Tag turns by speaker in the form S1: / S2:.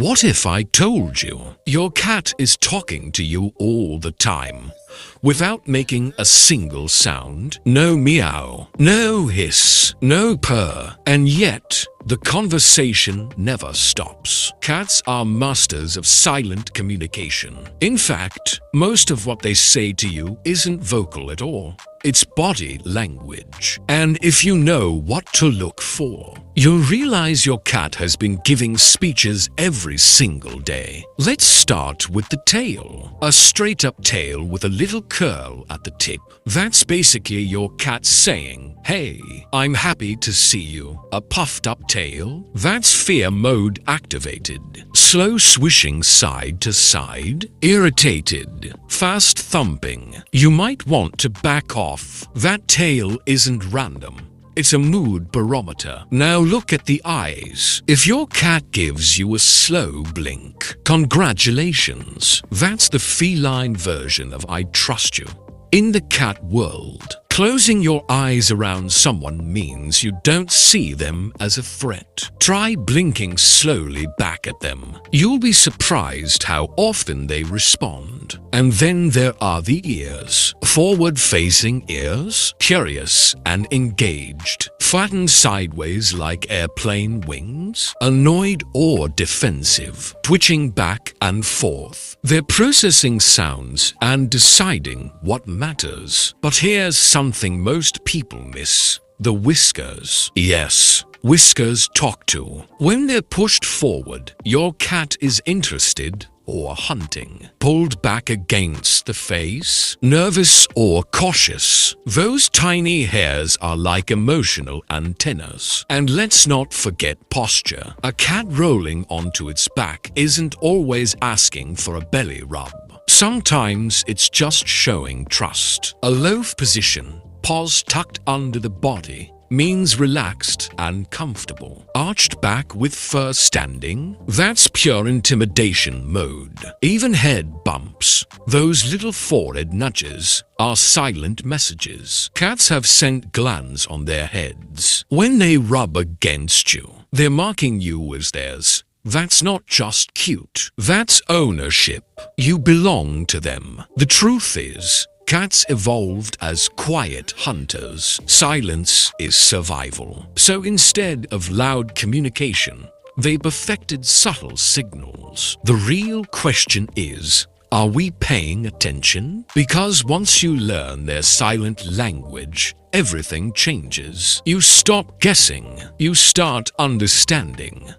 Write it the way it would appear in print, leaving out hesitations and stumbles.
S1: What if I told you your cat is talking to you all the time, without making a single sound? No meow, no hiss, no purr, and yet the conversation never stops. Cats are masters of silent communication. In fact, most of what they say to you isn't vocal at all. It's body language. And if you know what to look for, you'll realize your cat has been giving speeches every single day. Let's start with the tail. A straight-up tail with a little curl at the tip. That's basically your cat saying, "Hey, I'm happy to see you." A puffed-up tail? That's fear mode activated. Slow swishing side to side? Irritated. Fast thumping? You might want to back off. That tail isn't random. It's a mood barometer. Now look at the eyes. If your cat gives you a slow blink, congratulations. That's the feline version of "I trust you." In the cat world, closing your eyes around someone means you don't see them as a threat. Try blinking slowly back at them. You'll be surprised how often they respond. And then there are the ears. Forward-facing ears, curious and engaged. Flattened sideways like airplane wings. Annoyed or defensive. Twitching back and forth. They're processing sounds and deciding what matters. But here's something most people miss. The whiskers. Yes, whiskers talk too. When they're pushed forward, your cat is interested or hunting. Pulled back against the face, nervous or cautious. Those tiny hairs are like emotional antennas. And let's not forget posture. A cat rolling onto its back isn't always asking for a belly rub. Sometimes it's just showing trust. A loaf position, paws tucked under the body, means relaxed and comfortable. Arched back with fur standing, that's pure intimidation mode. Even head bumps, those little forehead nudges, are silent messages. Cats have scent glands on their heads. When they rub against you, they're marking you as theirs. That's not just cute. That's ownership. You belong to them. The truth is, cats evolved as quiet hunters. Silence is survival. So instead of loud communication, they perfected subtle signals. The real question is, are we paying attention? Because once you learn their silent language, everything changes. You stop guessing. You start understanding.